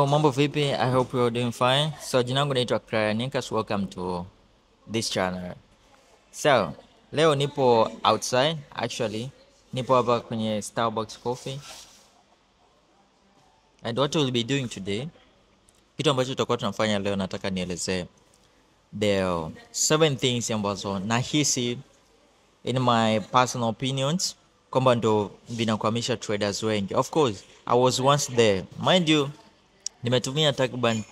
Mambo vipi? I hope you're doing fine. So jina langu naitwa Kryanicus. Welcome to this channel. So leo nipo outside, actually nipo hapa kwenye Starbucks coffee, and what we'll be doing today, kitu ambacho tutakuwa tunafanya leo, nataka nielezee the 7 things ambazo nahisi in my personal opinions kwamba ndo vinakwamisha traders wengi. Of course I was once there, mind you, nimetumia takriban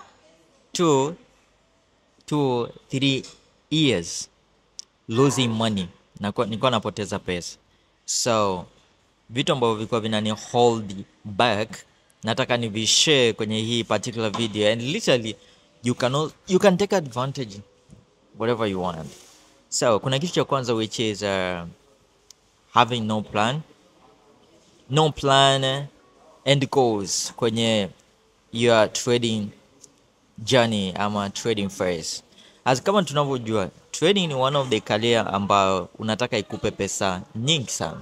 2-3 years losing money, nilikuwa napoteza pesa. So vitu ambavyo vilikuwa vinani hold back nataka nivishare kwenye hii particular video, and literally you can take advantage whatever you want. So kuna kitu cha kwanza, which is having no plan and goals kwenye your trading journey ama trading phase. As kama tunavyojua, trading ni one of the career ambayo unataka ikupe pesa nyingi sana.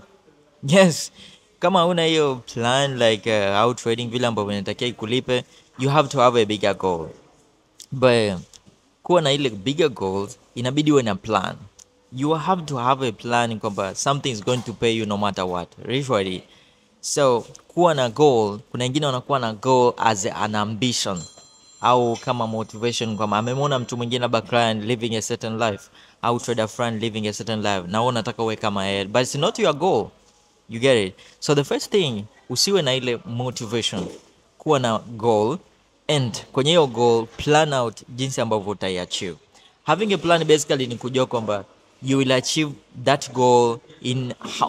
Yes, kama una hiyo plan like how trading vile ambavyo inatakiwa ikulipe, you have to have a bigger goal. But kuwa na ile bigger goals inabidi uwe na plan. You have to have a plan kwamba something is going to pay you no matter what, literally. So kuwa na goal, kuna wengine wanakuwa na goal as an ambition au kama motivation, kwamba amemwona mtu mwingine labda client living a certain life au trader friend living a certain life na wewe unataka uwe kama yeye, but it's not your goal. You get it? So the first thing, usiwe na ile motivation, kuwa na goal, and kwenye hiyo goal plan out jinsi ambavyo utaiachieve. Having a plan basically ni kujua kwamba you will achieve that goal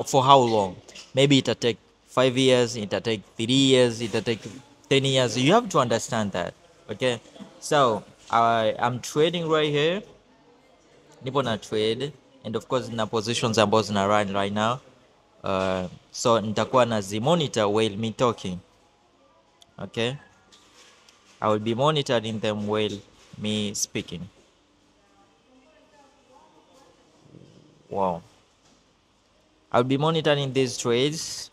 for how long. Maybe it'll take 5 years, it'll take 3 years, it'll take 10 years. You have to understand that. Okay, so I'm trading right here, nipo na trade, and of course na positions ambazo zina run right now. So nitakuwa na monitor while me talking. Okay, I will be monitoring them while me speaking. Wow, I'll be monitoring these trades.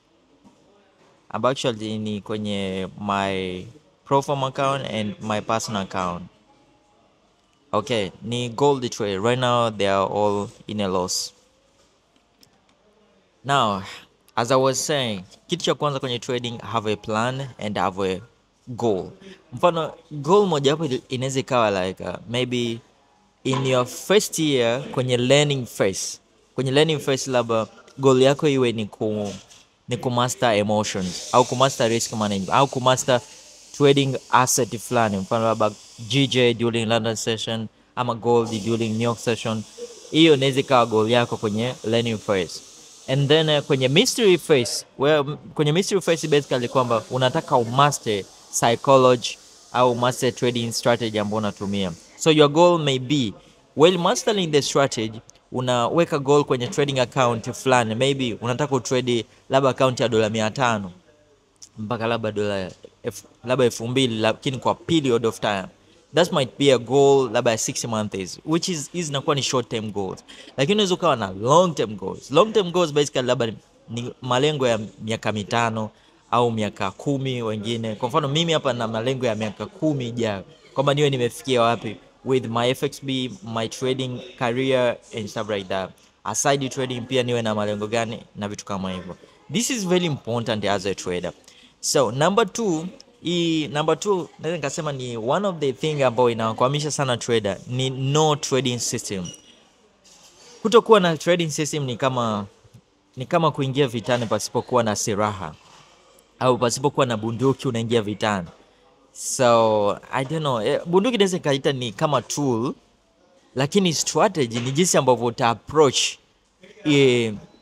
I'm actually ni kwenye my Profile account and my personal account. Okay, ni gold trade. Right now they are all in a loss. Now, as I was saying, kitu cha kwanza kwenye trading, have a plan and have a goal. Mfano, goal moja hapo inaweza ikawa like maybe in your first year kwenye learning phase. Kwenye learning phase labda goal yako iwe ni kumaster emotions au kumaster risk management au kumaster trading asset fulani, mfano labda GJ during London session ama gold during New York session. Hiyo inaweza kuwa goal yako kwenye learning phase. And then kwenye mystery phase, kwenye mystery phase basically kwamba unataka umaster psychology au master trading strategy ambayo unatumia. So your goal may be, while mastering the strategy, unaweka goal kwenye trading account fulani. Maybe unataka utrade labda account ya $500 mpaka labda $2,000, lakini kwa period of time. That might be a goal labda 6 months, which is inakuwa ni short term goals. Lakini unaweza ukawa na long term goals. Long term goals basically labda ni malengo ya miaka 5 au miaka 10 wengine. Kwa mfano mimi hapa na malengo ya miaka 10 ijayo, kwamba niwe nimefikia wapi with my FXB, my trading career and stuff like that. Aside trading pia niwe na malengo gani na vitu kama hivyo. This is very important as a trader. So number 2 naweza nikasema ni one of the thing ambayo inakwamisha sana trader ni no trading system. Kutokuwa na trading system ni kama kuingia vitani pasipokuwa na silaha au pasipokuwa na bunduki unaingia vitani. So I don't know, bunduki inaweza kaita ni kama tool, lakini strategy ni jinsi ambavyo uta approach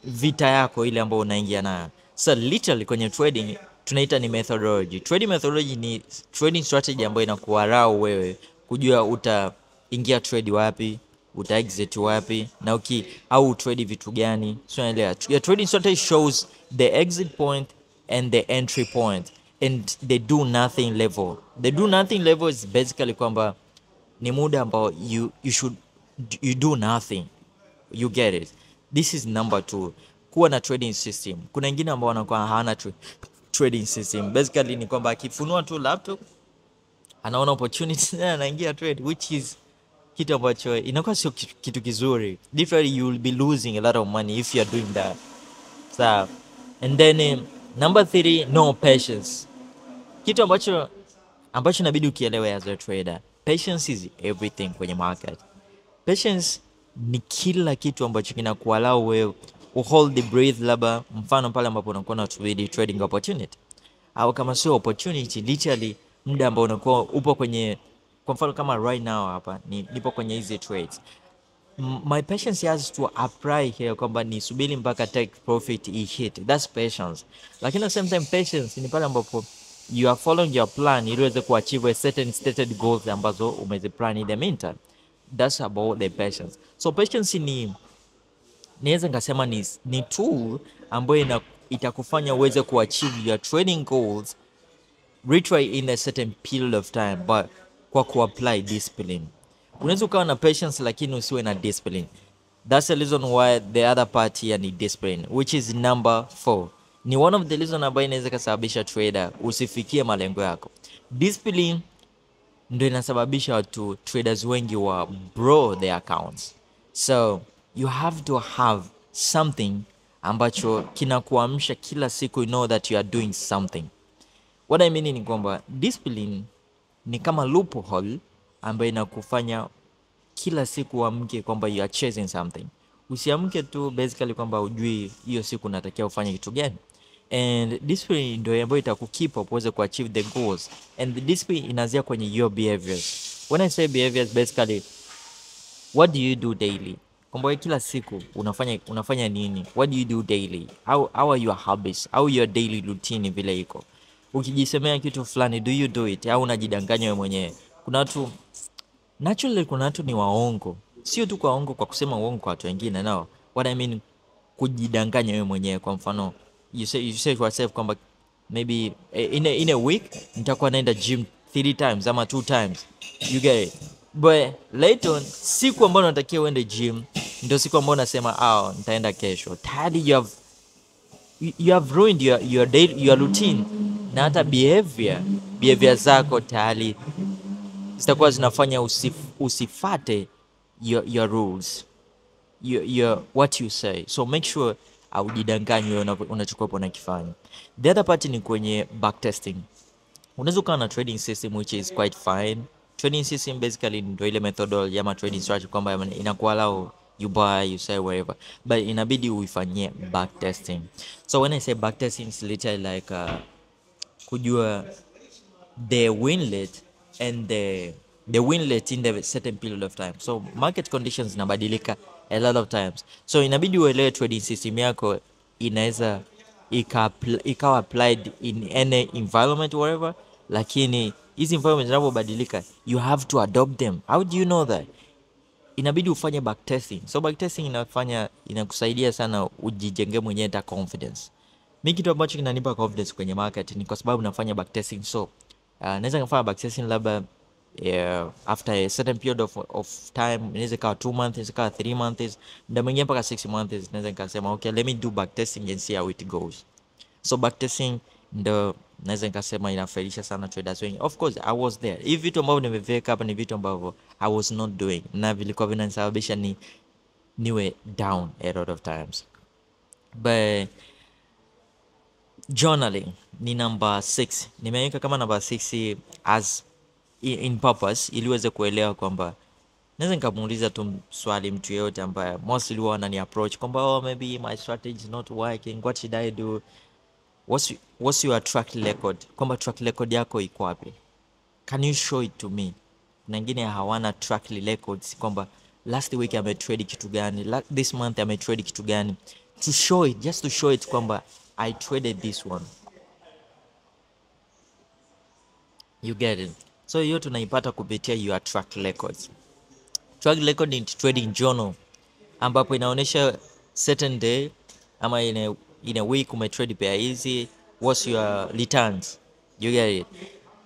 vita yako ile ambayo unaingia nayo. So literally kwenye trading tunaita ni methodology. Trading methodology ni trading strategy ambayo inakuarau wewe kujua utaingia trade wapi, uta exit wapi, na au trade vitu gani. So unaelewa, your trading strategy shows the exit point and the entry point and the do nothing level. The do nothing level is basically kwamba ni muda ambao you do nothing. You get it? This is number 2. Kuwa na trading system. Kuna wengine ambao wanakuwa hawana trading system. Basically ni kwamba akifunua tu laptop anaona opportunity na anaingia trade, which is kitu ambacho inakuwa sio kitu kizuri. Literally you will be losing a lot of money if you are doing that. So, and then number 3, no patience. Kitu ambacho inabidi ukielewe as a trader. Patience is everything kwenye market. Patience ni kila kitu ambacho kinakuallow wewe hold the breath, labda mfano pale ambapo unakuwa na trading opportunity, au kama sio opportunity, literally muda ambao unakuwa upo kwenye, kwa mfano kama right now hapa nipo kwenye hizi trades. My patience has to apply here kwamba nisubiri mpaka take profit hit. That's patience. Lakini at the same time patience ni pale ambapo you are following your plan ili uweze kuachieve a certain stated goals ambazo umeziplan in the meantime. That's about the patience. So patience niweza nikasema ni tool ambayo itakufanya uweze kuachieve your trading goals retry in a certain period of time, but kwa kuapply discipline. Unaweza ukawa na patience lakini usiwe na discipline. That's the reason why the other part here need discipline, which is number 4. Ni one of the reason ambayo inaweza kusababisha trader usifikie malengo yako. Discipline ndio inasababisha watu traders wengi wa blow their accounts. So you have to have something ambacho kinakuamsha kila siku, you know that you are doing something. What I mean ni kwamba discipline ni kama loophole ambayo inakufanya kila siku uamke kwamba you are chasing something. Usiamke tu basically kwamba ujui hiyo siku unatakiwa ufanye kitu gani. And discipline ndio ambayo itakukeep up uweze kuachieve the goals. And the discipline inaanzia kwenye your behaviors. When I say behaviors, basically what do you do daily? Kwamba kila siku unafanya nini? What do you do daily? How are your habits? How your daily routine vile iko? Ukijisemea kitu fulani, do you do it? Au unajidanganya wewe mwenyewe? Kuna watu naturally, kuna watu ni waongo. Sio tu kwa waongo kwa kusema uongo kwa watu wengine, no. What I mean, kujidanganya wewe mwenyewe. Kwa mfano, you say to yourself kwamba maybe in a week nitakuwa naenda gym 3 times ama 2 times. You get it? But later on, siku ambayo unatakiwa uende gym ndio siku ambayo unasema nitaenda kesho. Tayari you have ruined your routine, na hata behavior zako tayari zitakuwa zinafanya usifate your rules, your what you say. So make sure aujidanganywe unachokuwa unakifanya. The other part ni kwenye backtesting. Unaweza kuwa na trading system which is quite fine. Trading system basically ndio ile methodology ama trading strategy kwamba inakuallow you buy, you sell, wherever, but inabidi uifanyie backtesting. So when I say backtesting, it's literally like kujua the win rate and the win rate in the certain period of time. So market conditions inabadilika a lot of times, so inabidi uelewe trading system yako inaweza ikawa applied in any environment whatever, lakini hizi environment zinapobadilika you have to adopt them. How do you know that? Inabidi ufanye backtesting. So backtesting inakusaidia sana ujijenge mwenyewe ta confidence. Mimi kitu ambacho kinanipa confidence kwenye market ni kwa sababu nafanya backtesting. So naweza kufanya backtesting labda after a certain period of time, inaweza kawa 2 months, inaweza kawa 3 months, ndio mwingine mpaka 6 months. Naweza nikasema okay, let me do backtesting and see how it goes. So backtesting ndio naweza nikasema inafaidisha sana traders wengi. Of course I was there. Hivi vitu ambavyo nimeviweka hapa ni vitu ambavyo I was not doing, na vilikuwa vinanisababisha niwe down a lot of times. But journaling ni number 6. Nimeweka kama number 6 as in purpose ili uweze kuelewa kwamba naweza nikamuuliza tu swali mtu yeyote ambaye mostly huwa anani approach kwamba maybe my strategy is not working, what should I do? What's your track record? Kwamba track record yako iko wapi? Can you show it to me? Na wengine hawana track records kwamba last week ame trade kitu gani, this month ame trade kitu gani, to show it, just to show it kwamba I traded this one. You get it? So hiyo tunaipata kupitia your track records. Track record in trading journal ambapo inaonyesha certain day ama in a week umetrade pair hizi, what's your returns. You get it?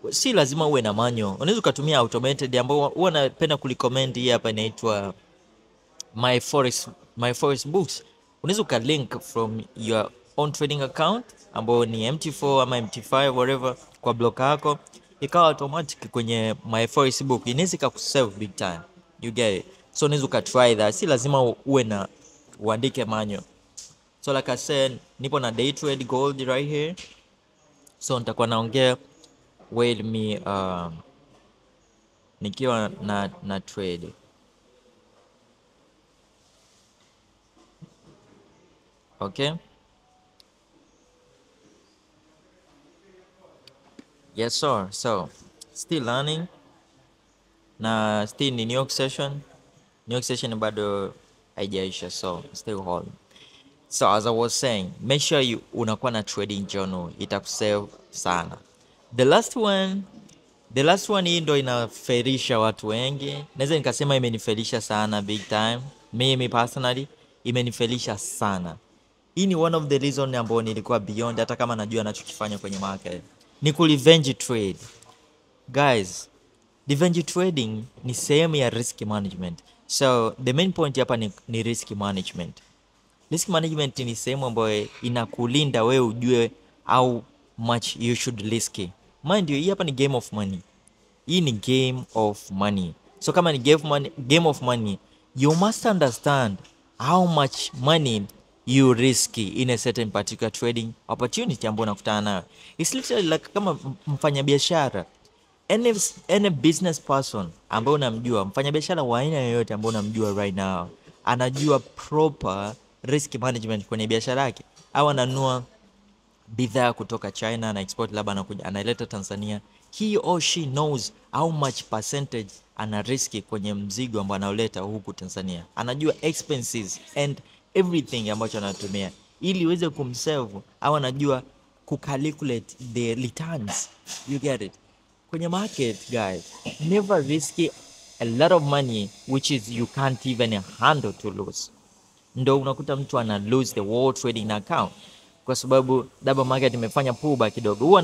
Si lazima uwe na manual, unaweza kutumia automated ambao huwa napenda kulicommend. Hii hapa inaitwa my forex books. Unaweza ukalink from your own trading account ambao ni MT4 ama MT5 whatever kwa block yako, ikawa automatic kwenye my Facebook, inaweza ikakusave big time. You get it? So unaweza ukatry that, si lazima uwe na uandike manual. So like I said, nipo na day trade gold right here, so nitakuwa naongea with me nikiwa na trade. Okay, yes sir. So still learning na still ni New York session. New York session bado haijaisha, so still hold. So as I was saying, make sure you unakuwa na trading journal, itakusave sana. The last one hii ndo inaferisha watu wengi. Naweza nikasema imeniferisha sana big time. Mimi personally imeniferisha sana. Hii ni one of the reason ambayo nilikuwa beyond, hata kama najua anachokifanya kwenye market. Ni ku revenge trade. Guys, revenge trading ni sehemu ya risk management. So the main point hapa ni risk management. Risk management ni sehemu ambayo inakulinda wewe ujue how much you should risk. Mind you, hii hapa ni game of money. Hii ni game of money. So kama ni game of money, you must understand how much money you risk in a certain particular trading opportunity ambayo unakutana nayo. It's literally like kama mfanyabiashara. Any business person ambaye unamjua, mfanyabiashara wa aina yoyote ambaye unamjua right now, anajua proper risk management kwenye biashara yake. Au ananunua bidhaa kutoka China na export, labda anakuja analeta Tanzania, he or she knows how much percentage ana riski kwenye mzigo ambao anaoleta huku Tanzania. Anajua expenses and everything ambacho anatumia ili iweze kumsave, au anajua kucalculate the returns. You get it? Kwenye market, guys, never risk a lot of money which is you can't even handle to lose. Ndo unakuta mtu ana lose the whole trading account kwa sababu double market imefanya pullback kidogo. Huwa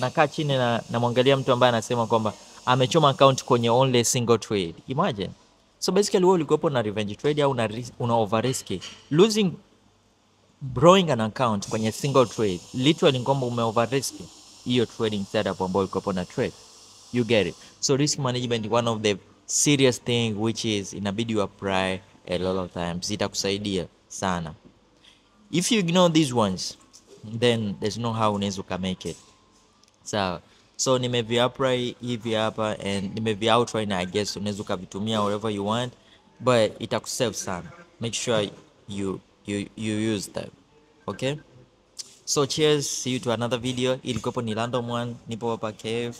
nakaa chini na namwangalia mtu ambaye anasema kwamba amechoma account kwenye only single trade. Imagine. So basically wewe ulikuwa na revenge trade au una over risk. Losing borrowing an account kwenye single trade literally kwamba ume over risk hiyo trading setup ambayo ulikuwa na trade. You get it? So risk management is one of the serious thing which is inabidi you apply a lot of times. Itakusaidia sana. If you ignore these ones, then there's no how unaweza make it. So nimevi-apply hivi hapa and nimevi-outline na I guess unaweza ukavitumia wherever you want, but itakusave sana. Make sure you use them. Okay? So cheers, see you to another video. Ilikuwa ni random one. Nipo hapa KF.